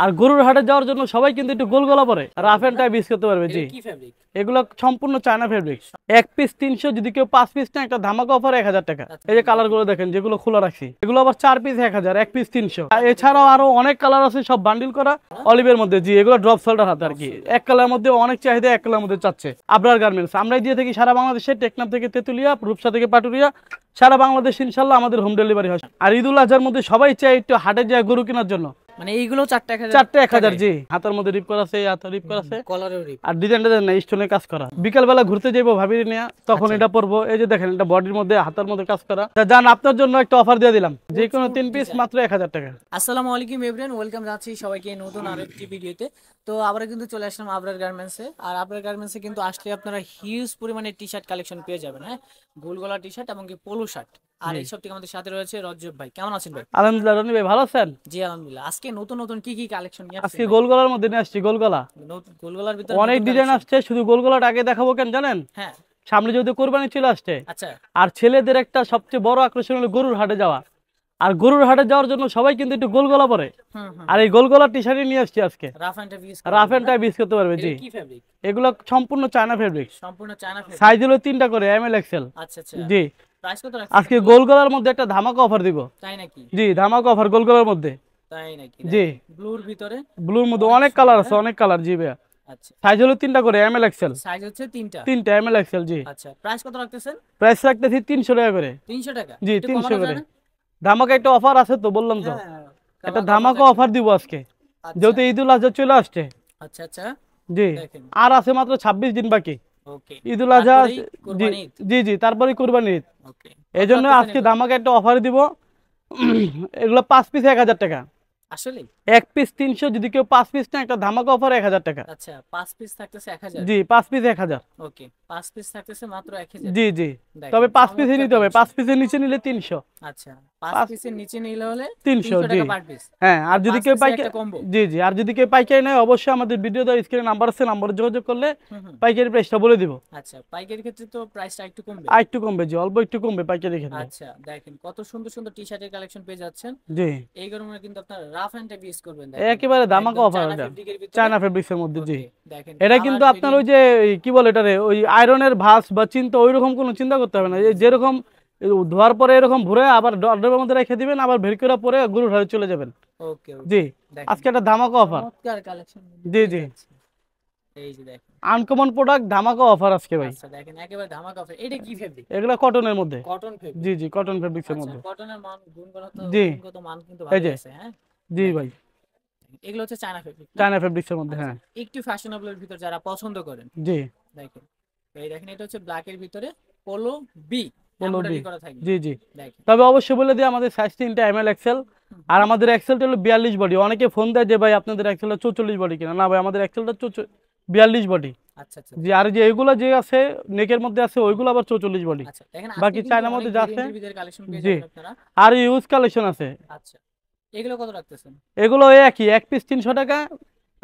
আর গরুর হাটে যাওয়ার জন্য সবাই কিন্তু একটু গোল গলা পরে রাফ এন্ড টাইপ ইউজ করতে পারবে। জি, কি ফেব্রিক? এগুলো সম্পূর্ণ চায়না ফেব্রিক। এক পিস 300, যদি কেউ 5 পিস না একটা ধামাকা অফার 1000 টাকা। এই যে কালার গুলো দেখেন যেগুলো খোলা রাখছি, এগুলো আবার 4 পিস 1000, এক পিস 300। এছাড়াও আরো অনেক কালার আছে, সব বান্ডিল করা অলিভের মধ্যে। জি, এগুলো ড্রপ শোল্ডার হাতে আর কি। এক কালার মধ্যে অনেক চাহিদা, এক কালার মধ্যে চাচ্ছে। আবরার গার্মেন্টস আমরাই দিয়ে থাকি সারা বাংলাদেশে, টেকনাফ থেকে তেতুলিয়া, রূপসা থেকে পাটুরিয়া, সারা বাংলাদেশ ইনশাল্লাহ আমাদের হোম ডেলিভারি হয়। আর ঈদুল আজহার মধ্যে সবাই চায় একটু হাটে যায় গরু কেনার জন্য। মানে এইগুলো 4টা 1000। জি, হাতের মধ্যে রিপ করা আছে, হাতে রিপ করা আছে, কলারেও রিপ। আর ডিজাইনটা দেন না স্টোনে কাজ করা। বিকাল বেলা ঘুরতে যাবো ভাবির নিয়ে, তখন এটা পরবো। এই যে দেখেন এটা বডির মধ্যে হাতের মধ্যে কাজ করা। যান, আপনার জন্য একটা অফার দিয়ে দিলাম, যে কোনো 3 পিস মাত্র 1000 টাকা। আসসালামু আলাইকুম এভরিওয়ান, ওয়েলকাম জানাচ্ছি সবাইকে নতুন আরেকটি ভিডিওতে। তো আবার কিন্তু চলে আসলাম আবরার গার্মেন্টসে। আর আবরার গার্মেন্টসে কিন্তু আসলে আপনারা হিউজ পরিমাণে টি শার্ট কালেকশন পেয়ে যাবেন। হ্যাঁ, গোল গলা টি শার্ট এবং কি পোলো শার্ট। আর এইসব থেকে আমাদের সাথে রয়েছে রজব ভাই। কেমন আছেন ভাই? আলহামদুলিল্লাহ। রনি ভাই ভালো আছেন? জি আলহামদুলিল্লাহ। আজকে নতুন নতুন কি কি কালেকশন নিয়ে আসছেন? আজকে গোল গলার মধ্যে নিয়ে আসছি। গোল গলা, গোল গলার ভিতরে অনেক ডিজাইন আসছে। শুধু গোল গলাটা আগে দেখাবো কেন জানেন? হ্যাঁ, সামনে যদি কোরবানি চলে আসছে। আচ্ছা। আর ছেলেদের একটা সবচেয়ে বড় আকর্ষণ হলো গরুর হাটে যাওয়া। আর গরুর হাটে যাওয়ার জন্য সবাই কিন্তু একটু গোল গলা পরে। আর এই গোল গলা টি শার্টই নিয়ে আসছি আজকে। রাফ এন্ড টাইপ ইউজ করতে পারবে। জি, কি ফেব্রিক? এগুলো সম্পূর্ণ চায়না ফেব্রিক। সম্পূর্ণ চায়না ফেব্রিক। সাইজ হলো 3টা করে, এম এল এক্সেল। আচ্ছা আচ্ছা। জি, প্রাইস কত রাখছেন? আজকে গোল গলার মধ্যে একটা ধামাকা অফার দিব। তাই নাকি? জি, ধামাকা অফার গোল গলার মধ্যে। তাই নাকি? জি, ব্লুর ভিতরে, ব্লুর মধ্যে অনেক কালার আছে, অনেক কালার। জি ভাইয়া, আচ্ছা। সাইজ হলো 3টা করে, এম এল এক্সেল। সাইজ হচ্ছে 3টা। 3টা এম এল এক্সেল। জি, আচ্ছা, প্রাইস কত রাখতেছেন? প্রাইস রাখতেছি 300 টাকা করে। 300 টাকা? জি, একটু 300 কমানো করে। যায় না? ধামাকা একটা অফার আছে তো, বললাম তো। হ্যাঁ, একটা ধামাকা অফার দিব আজকে, আচ্ছা যেহেতু ঈদুল আজহা চলে আসছে। আচ্ছা আচ্ছা। জি, দেখেন, আর আছে মাত্র 26 দিন বাকি ওকে। ঈদুল আজহা। তারপরেই জি কুরবানি ঈদ। জি জি, তারপরে কুরবানি ঈদ। ওকে, এই কত জন্য রাখতেছেন আজকে এগুলো? ধামাকা একটা অফার দিব। এগুলো 5 পিস 1000 টাকা। আসলে এক পিস 300, যদি কেউ 5 পিস না একটা ধামাকা অফার 1000 টাকা। আচ্ছা, 5 পিস থাকতেছে 1000। জি, 5 পিস 1000। ওকে, 5 পিস থাকতেছে মাত্র 1000। জি জি, দেখেন, তবে 5 পিসই চমৎকার নিতে হবে। 5 কালেকশন। পিসের নিচে নিলে 300। আচ্ছা, 5 5 পিসের নিচে নিলে হলে 300। 300 জি টাকা পার পিস। হ্যাঁ, আর যদি 5 কেউ পিসের পাইকারি, একটা কম্বো। জি জি, আর যদি কেউ পাইকারি নেয় অবশ্যই আমাদের ভিডিও দেওয়া স্ক্রিনে নাম্বার আছে, নাম্বারে যোগাযোগ করলে হুম। পাইকারি প্রাইসটা বলে দিব। আচ্ছা, পাইকারি ক্ষেত্রে তো প্রাইসটা একটু কমবে। আর একটু কমবে, জি অল্প একটু কমবে পাইকারি ক্ষেত্রে। আচ্ছা, দেখেন কত সুন্দর সুন্দর টি শার্টের কালেকশন পেয়ে যাচ্ছেন। জি, এই গরমে কিন্তু আপনারা রাফ এন্ড টাইপ ইউজ করবেন। একেবারে ধামাকা একদম অফার চায়না এটা, ফেব্রিকের ভিতরে। চায়না ফেব্রিক্সের মধ্যে। জি, ওকে, দেখেন এটা কালার কিন্তু আপনার ওই ভেরিয়েন্ট। যে কি বলে এটারে, ওই আয়রনের ভাঁজ বা চিন্তা ওইরকম কোনো চিন্তা করতে হবে না। এই যেরকম ধোয়ার পরে এরকম ভরে আবার ড্রয়ারের মধ্যে রেখে দিবেন, আবার বের করে পরে গরুর হাটে চলে যাবেন। ওকে ওকে। জি, দেখেন আজকে একটা ধামাকা অফার। চমৎকার কালেকশন। জি জি, এই যে দেখেন, আনকমন প্রোডাক্ট, ধামাকা অফার আজকে ভাই। আচ্ছা দেখেন একেবারে ধামাকা অফার। এটা কি ফেব্রিক? এগুলা কটনের মধ্যে। Cotton fabric. জি জি, কটন ফেব্রিক্সের আচ্ছা, মধ্যে। কটনের মান জি, গুণগত মান কিন্তু এই ভালো যে, আছে। হ্যাঁ, জি দেখেন ভাই, এগুলো হচ্ছে চায়না ফেব্রিক না? চায়না ফেব্রিক্সের মধ্যে। আচ্ছা, হ্যাঁ, একটু ফ্যাশনেবলের ভিতর যারা পছন্দ করেন, জি, দেখেন এই দেখেন এটা হচ্ছে ব্ল্যাকের ভিতরে পোলো বি বলো বি। এমব্রয়ডারি করা থাকবে। জি জি, দেখেন, তবে অবশ্যই বলে দিই আমাদের সাইজ 3টা, এম এল এক্সেল। আর আমাদের এক্সেলটা হলো 42 বডি। অনেকে ফোন দেয় যে ভাই আপনাদের এক্সেলটা 44 বডি কিনা। না ভাই, আমাদের এক্সেলটা 42 বডি। আচ্ছা আচ্ছা জি, আর যে এগুলো যে আছে নেকের মধ্যে আছে ওইগুলো আবার 44 বডি। আচ্ছা। দেখেন বাকি আজকে কিন্তু চায়নার অনেক মধ্যে যা আছে। ভেরিয়েন্টের ভিতরে কালেকশন পেয়ে জি, যাবেন আপনারা। আর ইউজ কালেকশন আছে। আচ্ছা, এগুলো কত রাখতেছেন? এগুলো ওই একই, এক পিস 300 টাকা।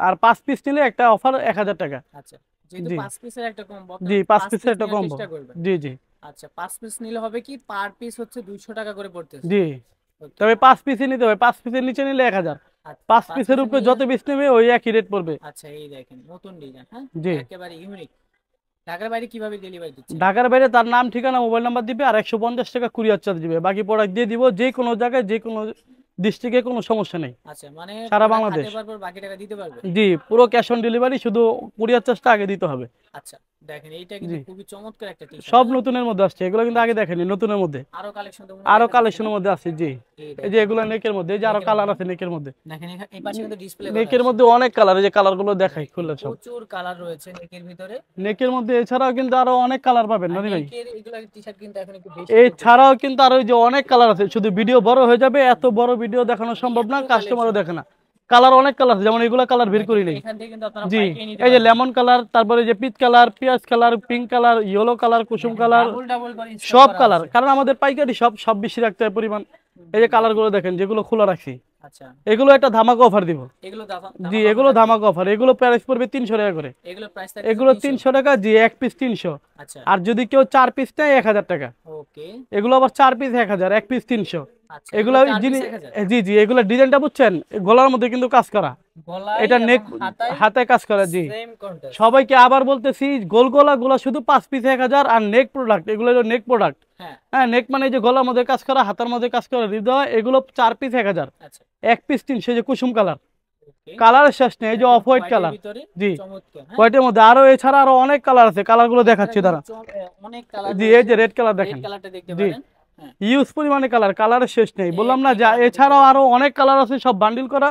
আর 5 পিস নিলে একটা অফার 1000 টাকা। আচ্ছা, যেহেতু জি 5 পিসের একটা কম্বো, জি, আপনারা 5 5 পিসের পিস একটা নেওয়ার কম্বো। চেষ্টা করবেন। জি জি আচ্ছা, 5 পিস নিলে হবে কি পার পিস হচ্ছে 200 টাকা করে পড়তেছে। জি, ওকে, তবে 5 পিসই নিতে হবে। 5 পিসের নিচে নিলে 1000। আচ্ছা 5 5 পিসের পিসের উপরে নিলে। যত পিস নেবে ওই একই রেট পড়বে। আচ্ছা, এই দেখেন নতুন ডিজাইন। হ্যাঁ, জি, একেবারে ইউনিক। ঢাকার বাইরে কিভাবে ডেলিভারি দিচ্ছেন? ঢাকার বাইরে তার নাম, ঠিকানা, মোবাইল নাম্বার দিবে, আর 150 টাকা কুরিয়ার চার্জ দিবে। বাকি প্রোডাক্ট দিয়ে দিব যে কোনো জায়গায়, যে কোনো ডিস্ট্রিক্টে, কোনো সমস্যা নেই। আচ্ছা, মানে সারা প্রোডাক্ট বাংলাদেশ। হাতে পাওয়ার পর বাকি টাকা দিতে পারবে? জি, পুরো ক্যাশ অন ডেলিভারি, শুধু কুরিয়ার চার্জটা আগে দিতে হবে। আচ্ছা, দেখেন এইটা জি, কিন্তু খুবই চমৎকার একটা টি শার্ট। সব হ্যাঁ, নতুনের মধ্যে আসছে, এগুলো কিন্তু আগে আচ্ছা, দেখেনি, নতুনের মধ্যে। আরো কালেকশন তো মনে আরো দেখা যাচ্ছে না? কালেকশনের মধ্যে আছে। জি, এই এই যে দেখেন এগুলো নেকের মধ্যে, এই যে আরো নেকের কালার মধ্যে। আছে নেকের মধ্যে। দেখেন এই পাশে কিন্তু ডিসপ্লে করা নেকের আছে। মধ্যে অনেক কালার, এই যে কালার গুলো দেখাই খুললে সব। প্রচুর কালার রয়েছে নেকের ভিতরে। নেকের মধ্যে এছাড়াও কিন্তু আরো অনেক কালার পাবেন আর নানি ভাই। নেকের এগুলা টি শার্ট কিন্তু এখন একটু বেশি চলতেছে। এছাড়াও কিন্তু আরো ওই যে অনেক কালার আছে, শুধু ভিডিও বড় হয়ে যাবে, এত বড় ভিডিও দেখানো মানে সম্ভব এত না, কাস্টমারও কালেকশন। দেখে না। কালার অনেক কালার আছে, যেমন এগুলা কালার বের দেখেন করি নেই। এখান থেকে কিন্তু আপনারা জি, পাইকারি নিতে এই যে পারবেন। লেমন কালার, তারপরে যে পিচ কালার, পিঁয়াজ colour, pink colour, yellow colour, কুসুম দেখেন কালার, ডাবল ডাবল করে স্টক সব করা কালার। আছে। কারণ আমাদের পাইকারি সব বেশি রাখতে হয় পরিমাণ। এই যে কালার গুলো দেখেন যেগুলো খোলা রাখছি, আচ্ছা, এগুলো একটা ধামাকা অফার দিব। এগুলো জি, ধামাকা অফার এগুলো থাকবে। ধামাকা অফার। এগুলো প্রাইস পড়বে 300 টাকা করে। এগুলো প্রাইস থাকবে এগুলো 300। 300 টাকা। জি, এক পিস 300। আচ্ছা, আর যদি কেউ 4 পিস নেয় 1000 টাকা। ওকে। এগুলো আবার 4 পিস 1000, এক পিস 300। আচ্ছা এগুলা ওই জিনিস, জি জি, এগুলা ডিজাইনটা বুঝছেন, গলার মধ্যে কিন্তু কাজ করা, এটা নেক হাতে কাজ করা। জি, সবাইকে আবার বলতেছি, গোল গলা গুলা শুধু 5 পিস 1000, আর নেক প্রোডাক্ট এগুলো হলো নেক প্রোডাক্ট। হ্যাঁ, নেক মানে এই যে গলার মধ্যে কাজ করা, হাতের মধ্যে কাজ করা, হৃদয়, এগুলো 4 পিস 1000, এক পিস 300। যে কুসুম কালার, কালারের শেষ নেই, এই যে অফ হোয়াইট কালার। জি, হোয়াইটের মধ্যে আরো এছাড়া আরো অনেক কালার আছে, কালার গুলো দেখাচ্ছি দাঁড়া। জি, এই যে রেড কালার দেখেন, জি ইউজ পরিমাণে কালার, কালারের শেষ নেই, বললাম না। যা এছাড়াও আরো অনেক কালার আছে, সব বান্ডিল করা।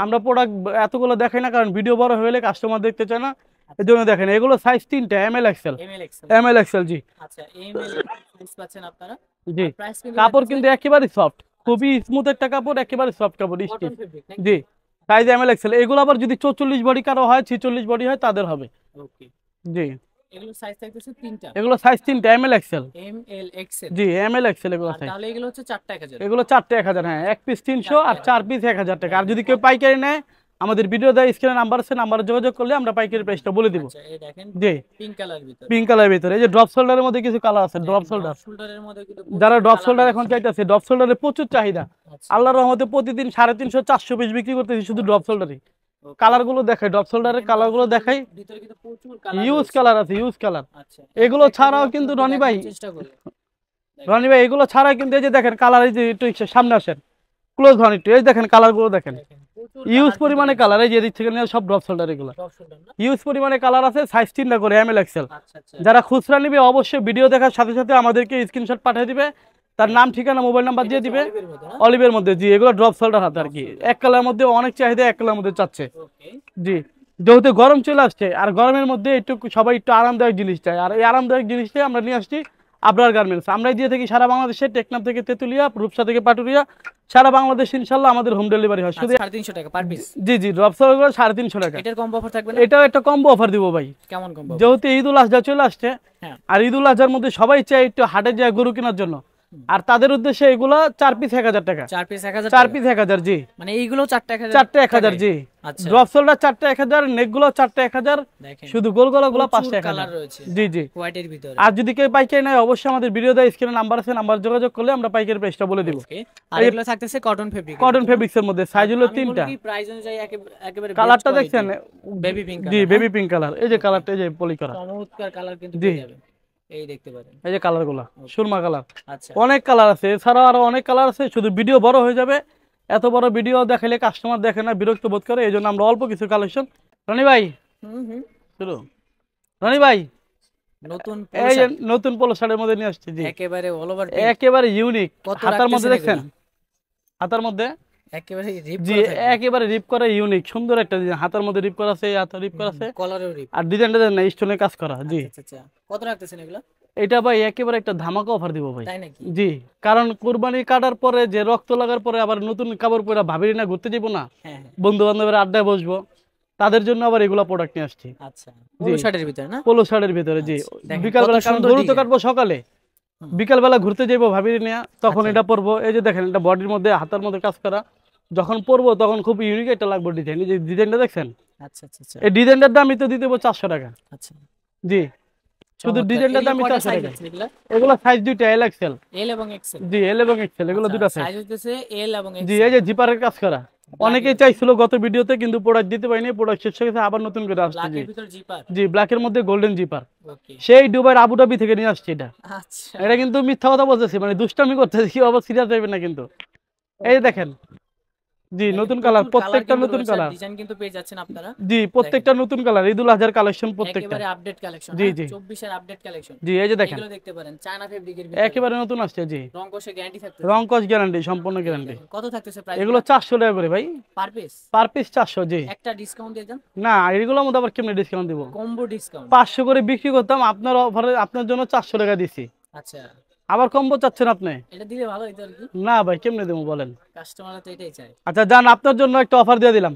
আমরা প্রোডাক্ট এতগুলো দেখাই না, কারণ ভিডিও বড় হয়ে গেলে কাস্টমার দেখতে চায় না, এর জন্য দেখেন। এগুলো সাইজ 3টা, এমএল এক্সেল, এমএল এক্সেল। জি আচ্ছা, এমএল সাইজ পাচ্ছেন আপনারা। জি, কাপড় কিন্তু একেবারে সফট, খুবই স্মুথ একটা কাপড়, একেবারে সফট কাপড়, স্টিচ। জি, সাইজ এমএল এক্সেল। এগুলো আবার যদি 44 বডি কারো হয়, 46 বডি হয়, তাদের হবে। ওকে, জি, এগুলো সাইজ থাকতেছে 3টা, এগুলো সাইজ 3টা, এমএল এক্সেল, এমএল এক্সেল। জি, এমএল এক্সেল এগুলো সাইজ। তাহলে এগুলো হচ্ছে 4টা 1000, এগুলো 4টা 1000। হ্যাঁ, এক পিস 300 আর 4 পিস 1000 টাকা। আর যদি কেউ পাইকারি নেয়, আমাদের ভিডিও দেয়, স্ক্রিনে নাম্বার আছে, নাম্বারে যোগাযোগ করলে আমরা পাইকারি প্রাইসটা বলে দিব। আচ্ছা, এই দেখেন জি, পিঙ্ক কালার ভিতরে, পিঙ্ক কালারের ভিতরে এই যে ড্রপ শোল্ডারের মধ্যে কিছু কালার আছে, ড্রপ শোল্ডার। শোল্ডারের মধ্যে কিন্তু যারা ড্রপ শোল্ডার এখন চাইতেছে, ড্রপ শোল্ডারে প্রচুর চাহিদা। আল্লাহর রহমতে প্রতিদিন 350 400 পিস বিক্রি করতেছি শুধু ড্রপ শোল্ডারে। কালার গুলো দেখাই, ড্রপ শোল্ডারের কালার গুলো দেখাই, ভিতরে কিন্তু প্রচুর কালার, ইউজ কালার আছে, ইউজ কালার। আচ্ছা, এগুলো ছাড়াও কিন্তু রনি ভাই, চেষ্টা করি রনি ভাই, এগুলো ছাড়া কিন্তু এই যে দেখেন কালার, এই যে একটু সামনে আসেন, ক্লোজ হন একটু, এই দেখেন কালার গুলো দেখেন, ইউজ পরিমাণে কালার। এই যে এদিক থেকে নিয়ে সব ড্রপ শোল্ডার, এগুলো ইউজ পরিমাণে কালার আছে। সাইজ 3টা করে, এমএল এক্সেল। যারা খুচরা নিবে অবশ্যই ভিডিও দেখার সাথে সাথে আমাদেরকে স্ক্রিনশট পাঠিয়ে দিবে, তার নাম, ঠিকানা, মোবাইল নাম্বার দিয়ে দিবে। অলিভের মধ্যে, জি, এগুলো ড্রপ শোল্ডার হাতে আর কি। এক কালার মধ্যে অনেক চাহিদা, এক কালার মধ্যে চাচ্ছে। জি, যেহেতু গরম চলে আসছে, আর গরমের মধ্যে একটু সবাই একটু আরামদায়ক জিনিস চাই, আর এই আরামদায়ক জিনিসটাই আমরা নিয়ে আসছি আবরার গার্মেন্টস। আমরাই দিয়ে থাকি সারা বাংলাদেশে, টেকনাফ থেকে তেতুলিয়া, রূপসা থেকে পাটুরিয়া, সারা বাংলাদেশ ইনশাল্লাহ আমাদের হোম ডেলিভারি হয়। শুধু 350 টাকা পার পিস। জি জি, ড্রপ শোল্ডার 350 টাকা। এটার কম্বো অফার থাকবে না? এটাও একটা কম্বো অফার দিব ভাই। কেমন কম্বো? যেহেতু ঈদুল আজহা চলে আসছে, আর ঈদুল আজহার মধ্যে সবাই চায় একটু হাটে যায় গরু কেনার জন্য, আর তাদের উদ্দেশ্যে এগুলো 4 পিস 1000 টাকা। 4 পিস 1000, 4 পিস 1000। জি, মানে এইগুলো 4টা 1000, 4টা 1000। জি, আচ্ছা, ড্রপ শোল্ডার 4টা 1000, নেক গুলো 4টা 1000, শুধু গোল গলাগুলো 5টা 1000 কালার রয়েছে। জি জি, হোয়াইটের ভিতরে। আর যদি কেউ পাইকারি নেয় অবশ্যই আমাদের ভিডিও দেয়, স্ক্রিনে নাম্বার আছে, নাম্বার যোগাযোগ করলে আমরা পাইকারি প্রাইসটা বলে দিব। আর এগুলো থাকতেছে কটন ফেব্রিক, কটন ফেব্রিক্স এর মধ্যে। সাইজ হলো 3টা। কি প্রাইস অনুযায়ী একেবারে কালারটা দেখছেন, বেবি পিঙ্ক কালার। জি, বেবি পিঙ্ক কালার। এই যে কালারটা, এই যে পলি করা, চমৎকার কালার কিন্তু পেয়ে যাবেন। এই দেখতে পারেন, এই যে কালারগুলো সুরমা কালার। আচ্ছা, অনেক কালার আছে, এছাড়াও আরো অনেক কালার আছে। শুধু ভিডিও বড় হয়ে যাবে, এত বড় ভিডিও দেখাইলে কাস্টমার দেখে না, বিরক্ত বোধ করে, এই জন্য আমরা অল্প কিছু কালেকশন। রনি ভাই, শুরু। রনি ভাই, নতুন এই যে নতুন পোলো শার্টের মধ্যে নিয়ে আসছি। জি, একেবারে অল ওভার, একেবারে ইউনিক। হাতার মধ্যে দেখছেন, হাতার মধ্যে একেবারে রিপ জি, একেবারে রিপ করা, ইউনিক সুন্দর একটা ডিজাইন। হাতার মধ্যে রিপ করা আছে, হাতে রিপ করা আছে, কলারেও রিপ, আর ডিজাইনটা দেন না স্টোনে কাজ করা। জি, আচ্ছা, কত রাখতেছেন এগুলো? এটা ভাই একেবারে একটা ধামাকা অফার দিব ভাই। তাই নাকি? জি, কারণ কুরবানি কাটার পরে যে রক্ত লাগার পরে আবার নতুন কাপড় পরে ভাবিরি না ঘুরতে যাবো না, বন্ধু বান্ধবের আড্ডায় বসবো, তাদের জন্য আবার এগুলা প্রোডাক্ট নিয়ে আসছি। আচ্ছা, পোলো শার্টের ভিতরে না? পোলো শার্টের ভিতরে। জি, বিকালবেলা, কারণ গরু তো কাটবো সকালে, বিকালবেলা ঘুরতে যাবো ভাবিরি নিয়ে, তখন এটা পরবো। এই যে দেখেন, এটা বডির মধ্যে, হাতের মধ্যে কাজ করা, যখন পরবো তখন খুব ইউনিক একটা লাগবে ডিজাইন। এই যে ডিজাইনটা দেখছেন, আচ্ছা আচ্ছা, এই ডিজাইনটার দামই তো দিতে হবে 400 টাকা। আচ্ছা, জি, শুধু ডিজাইনটার দামই 400 টাকা। এগুলো সাইজ দুইটা, এল এক্সেল, এল এবং এক্সেল। জি, এল এবং এক্সেল, এগুলো দুটো সাইজ হইতেছে এল এবং এক্সেল। জি, এই যে জিপারের কাজ করা, অনেকেই চাইছিল গত ভিডিওতে, কিন্তু প্রোডাক্ট দিতে পারিনি, প্রোডাক্ট শেষ হয়ে গেছে, আবার নতুন করে আসছে। জি, জি, ব্ল্যাকের মধ্যে গোল্ডেন জিপার, সেই দুবাইয়ের আবুধাবি থেকে নিয়ে আসছে এটা। আচ্ছা, এটা কিন্তু মিথ্যা কথা বলতেছি, মানে দুষ্টামি করতেছি, কি আবার সিরিয়াস যাবে না কিন্তু। এই দেখেন, জি, নতুন কালার, প্রত্যেকটা নতুন কালার, ডিজাইন কিন্তু পেয়ে যাচ্ছেন আপনারা। জি, প্রত্যেকটা নতুন কালার, ঈদুল আজহার কালেকশন প্রত্যেকটা, একেবারে আপডেট কালেকশন। জি জি, 24 এর আপডেট কালেকশন। জি, এই যে দেখেন, এগুলো দেখতে পারেন, চায়না ফেব্রিকের ভিতরে একেবারে নতুন আসছে। জি, রং কষে গ্যারান্টি থাকতে, রং কস গ্যারান্টি, সম্পূর্ণ গ্যারান্টি। কত থাকতেছে প্রাইস? এগুলো 400 টাকা করে ভাই, পার পিস। Per piece 400। জি, একটা ডিসকাউন্ট দিয়ে দেন না, এগুলোর মধ্যে আবার কেমনে ডিসকাউন্ট দিব? Combo discount. 500 করে বিক্রি করতাম, আপনার অফারে আপনার জন্য 400 টাকা দিছি। আচ্ছা, আবার কম্বো চাচ্ছেন আপনি? এটা দিলে ভালো হইতো আর কি। না ভাই, কেমনে দেবো বলেন? কাস্টমাররা তো এটাই চায়। আচ্ছা যান, আপনার জন্য একটা অফার দিয়ে দিলাম।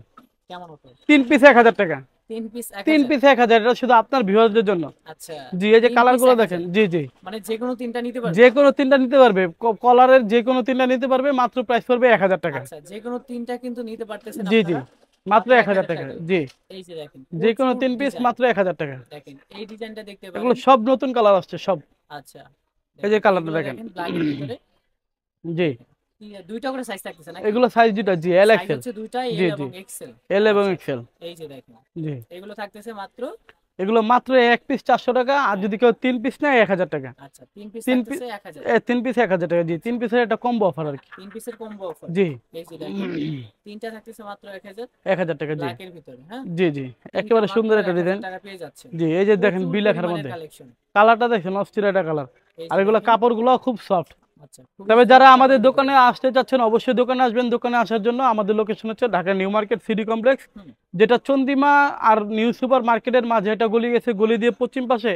কেমন অফার? 3 পিস 1000 টাকা। 3 পিস 3 পিস 1000, এটা শুধু আপনার ভিউয়ারদের জন্য। আচ্ছা, জি, এই যে কালারগুলো দেখেন। জি জি, মানে যে কোনো তিনটা নিতে পারবে? যে কোনো তিনটা নিতে পারবে, কলারের যে কোনো তিনটা নিতে পারবে, মাত্র প্রাইস পড়বে 1000 টাকা। আচ্ছা, যে কোনো তিনটা কিন্তু নিতে পারতেছেন জি জি, আপনারা মাত্র 1000 টাকা। জি, এই যে দেখেন, যে কোনো 3 পিস মাত্র 1000 টাকা। দেখেন এই ডিজাইনটা দেখতে পারেন, এগুলো সব নতুন কালার আসছে সব। আচ্ছা, এই যে কালারটা দেখেন, ব্ল্যাকের ভিতরে। জি, দুইটা করে সাইজ থাকতেছে নাকি? এগুলো সাইজ দুটা, জি এল সাইজ এক্সেল। হচ্ছে দুইটা, জি এল জি, এবং এক্সেল। এল এবং আচ্ছা, এক্সেল। এই যে দেখেন জি, এগুলো থাকতেছে মাত্র। এগুলো মাত্র এক পিস 400 টাকা, আর যদি কেউ 3 পিস নেয় 1000 টাকা। আচ্ছা, 3 পিস 3 পিস, থাকতেছে 1000। 3 পিস 1000 টাকা, জি 3 পিসের একটা কম্বো অফার আর কি। 3 পিসের কম্বো অফার। জি, এই যে দেখেন তিনটা থাকতেছে মাত্র 1000, 1000 টাকা। জি ব্ল্যাকের ভিতরে। হ্যাঁ, জি জি, তিনটা একেবারে মাত্র সুন্দর একটা 1000 ডিজাইন। টাকা পেয়ে যাচ্ছেন। জি, এই যে দেখেন প্রচুর বি লেখার পরিমাণের মধ্যে কালেকশন। কালারটা দেখেন, অস্থির একটা কালার। এই আর যে এগুলো দেখেন। কাপড়গুলো খুব সফট। আচ্ছা, খুবই তবে যারা সফট আমাদের কাপড়ের ভিতরে। দোকানে আসতে চাচ্ছেন অবশ্যই দোকানে আসবেন। দোকানে আসার জন্য আমাদের লোকেশন হচ্ছে Dhaka new market city complex, হুম, যেটা চন্দিমা আর নিউ সুপার মার্কেটের মাঝে একটা গলি গেছে, গলি দিয়ে পশ্চিম পাশে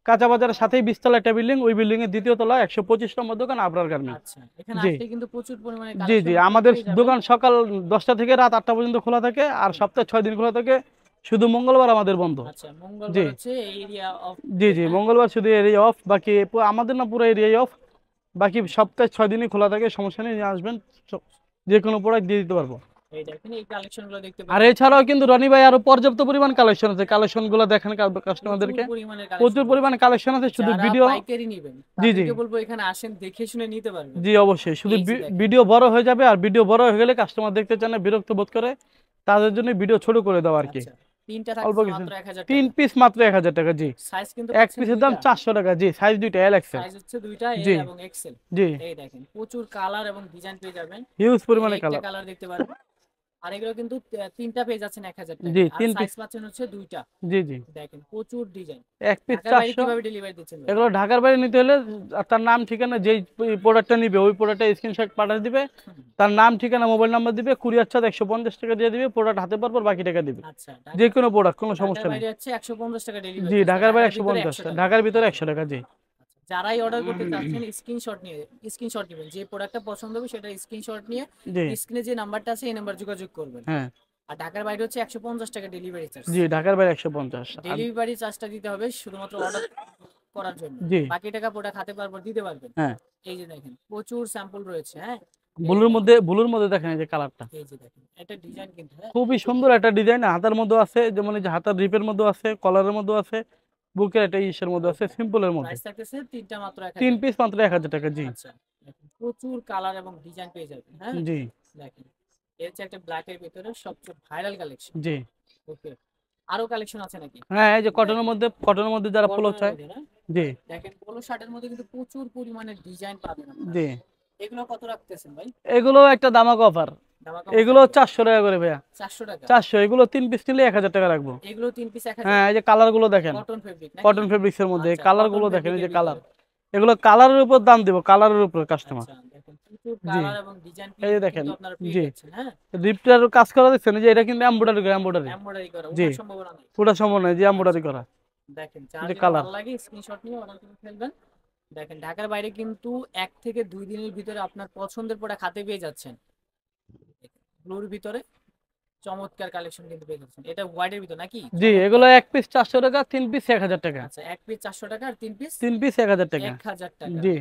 কাঁচা বাজারের সাথেই 20 তলা একটা বিল্ডিং, ওই বিল্ডিং এর দ্বিতীয় তলা 125 নম্বর দোকান আবরার গার্মেন্টস। আচ্ছা, এখানে জি আসলে কিন্তু প্রচুর পরিমাণে জি জি, কালেকশন আমাদের পেয়ে যাবেন। দোকান সকাল 10টা থেকে রাত 8টা পর্যন্ত খোলা থাকে, আর হুম, সপ্তাহে 6 দিন খোলা থাকে, শুধু মঙ্গলবার আমাদের বন্ধ। আচ্ছা, জি মঙ্গলবার হচ্ছে এরিয়া অফ জি ডে। জি, হ্যাঁ, মঙ্গলবার শুধু এরিয়া অফ, বাকি আমাদের না পুরো এরিয়াই অফ। বাকি সপ্তাহে 6 দিনই খোলা থাকে, সমস্যা নেই, নিয়ে আসবেন, যে কোনো প্রোডাক্ট দিয়ে দিতে পারবো। এই দেখেন এই কালেকশন গুলো দেখতে আর পাচ্ছেন। এছাড়াও কিন্তু রনি ভাই আরো পর্যাপ্ত পরিমাণ কালেকশন আছে, কালেকশন গুলো দেখেন প্রচুর কাস্টমারদেরকে। পরিমাণের কালেকশন প্রচুর রয়েছে। পরিমাণে কালেকশন আছে, শুধু যারা ভিডিও। পাইকারি নেবেন জি জি তাদেরকে বলবো এখানে আসেন, দেখে শুনে নিতে পারবেন। জি, অবশ্যই, শুধু এই যে দেখেন। ভিডিও বড় হয়ে যাবে, আর ভিডিও বড় হয়ে গেলে কাস্টমার দেখতে চান না, বিরক্ত বোধ করে, তাদের জন্য ভিডিও ছোট করে দেওয়া আর কি। আচ্ছা, তিনটা অল্প থাকতেছে কিছু, মাত্র 1000 3 টাকা। পিস মাত্র 1000 টাকা। জি, সাইজ কিন্তু এক পাচ্ছেন পিসের দাম দুইটা। 400 টাকা। জি, সাইজ দুইটা, এল এক্সেল। সাইজ হচ্ছে দুইটা, এল জি এবং এক্সেল। জি, এই দেখেন প্রচুর কালার এবং ডিজাইন পেয়ে যাবেন। হিউজ এই পরিমাণে একটা কালার। কালার দেখতে পারেন। আর এগুলো কিন্তু তিনটা পেয়ে যাচ্ছেন 1000 জি, টাকায়। আর 3 পিস। সাইজ পাচ্ছেন হচ্ছে দুইটা। জি জি, দেখেন প্রচুর ডিজাইন। এক পিস ঢাকার বাইরে 400। কিভাবে ডেলিভারি দিচ্ছেন ভাই? এগুলো ঢাকার বাইরে নিতে হলে তার নাম ঠিকানা, যেই প্রোডাক্টটা নিবে ওই প্রোডাক্টটা স্ক্রিনশট পাঠিয়ে দিবে, হুম, তার নাম ঠিকানা মোবাইল নাম্বার দিবে, কুরিয়ার চার্জ 150 টাকা দিয়ে দিবে, প্রোডাক্ট হাতে পারপর বাকি টাকা দিবে। আচ্ছা, যে কোনো প্রোডাক্ট, কোনো ঢাকার সমস্যা নেই। বাইরে হচ্ছে 150 টাকা ডেলিভারি জি, চার্জ, ঢাকার বাইরে ঢাকার ভিতরে 150 100 টাকা, টাকা। ঢাকার ভিতরে আচ্ছা, 100 টাকা। জি যারাই অর্ডার করতে চাচ্ছেন স্ক্রিনশট নেবেন, যে প্রোডাক্টটা পছন্দ হবে সেটা স্ক্রিনশট নিয়ে জি, স্ক্রিনে যে নাম্বারটা আছে এই নাম্বার যোগাযোগ করবেন। হ্যাঁ আর ঢাকার বাইরে হচ্ছে 150 টাকা ডেলিভারি চার্জ। জি, ঢাকার বাইরে 150। আর ডেলিভারি চার্জটা দিতে হবে শুধুমাত্র অর্ডার করার জন্য। জি, বাকি টাকা প্রোডাক্ট হাতে পারবো দিতে পারবেন। হ্যাঁ, এই যে দেখেন প্রচুর স্যাম্পল রয়েছে। হ্যাঁ, এই যে ব্লুর দেখেন, মধ্যে, ব্লুর মধ্যে দেখেন এই যে কালারটা এই যে দেখেন এটা ডিজাইন কিন্তু। হ্যাঁ, খুবই সুন্দর একটা ডিজাইন, হাতার মধ্যে আছে, যেমন এই যে হাতার রিপের মধ্যে আছে, কলারের মধ্যে আছে, বুকের একটা ইসের মধ্যে আছে, সিম্পলের মধ্যে। প্রাইস থাকতেছে তিনটা মাত্র 3 1000। পিস মাত্র 1000 টাকা। জি আচ্ছা, দেখেন প্রচুর কালার এবং ডিজাইন পেয়ে যাবেন। হ্যাঁ, জি দেখেন এর হচ্ছে একটা ব্ল্যাকের ভিতরে সবচেয়ে ভাইরাল কালেকশন। জি, ওকে, আরো কালেকশন আছে নাকি? হ্যাঁ এই যে কটনের দেখেন মধ্যে, কটনের মধ্যে যারা পোলো কটনের চায়। মধ্যে না, জি দেখেন পোলো শার্টের মধ্যে কিন্তু প্রচুর পরিমাণে ডিজাইন পাবেন আপনারা। জি, এগুলো কত রাখতেছেন ভাই? এগুলো একটা দামাক অফার। ধামাকা এগুলো অফার 400 টাকা করে ভাইয়া। 400 টাকা। 400, এগুলো 3 পিস নিলে 1000 টাকা রাখবো। এগুলো 3 পিস 1000। হ্যাঁ, এই যে কালার গুলো দেখেন, কটন ফেব্রিক নাকি? কটন ফেব্রিক্স এর মধ্যে আচ্ছা, কালার কটন গুলো দেখেন, এই ফেব্রিকের যে কালার, ভিতরে। এগুলো কালারের উপর দাম দিব, কালারের উপর কাস্টমার। আচ্ছা, দেখেন প্রচুর জি, কালার এবং ডিজাইন এই যে দেখেন। কিন্তু আপনারা পেয়ে জি, যাচ্ছেন। হ্যাঁ, রিপটার কাজ করা দেখছেন, এই যে এটা কিন্তু এমব্রয়ডারি করা, এমব্রয়ডারি। এমব্রয়ডারি করা, জি, ওঠার সম্ভাবনা নেই। পুরো সম্ভব নয় যে এমব্রয়ডারি আচ্ছা, করা। দেখেন এই যার যে যেটা কালার। ভালো লাগে স্ক্রিনশট নিয়ে অর্ডার করে ফেলবেন। দেখেন ঢাকার বাইরে কিন্তু 1 থেকে 2 দিনের ভিতরে আপনার পছন্দের প্রোডাক্ট হাতে পেয়ে যাচ্ছেন। ব্লুর ভিতরে চমৎকার কালেকশন কিন্তু পেয়ে যাচ্ছেন। এটা হোয়াইটের ভিতর নাকি? জি, এগুলো চমৎকার। এক পিস 400 টাকা, 3 পিস 1000 টাকা। আচ্ছা, এক পিস 400 টাকা আর তিন পিস 3 পিস 1000 টাকা। 1000 টাকা। জি।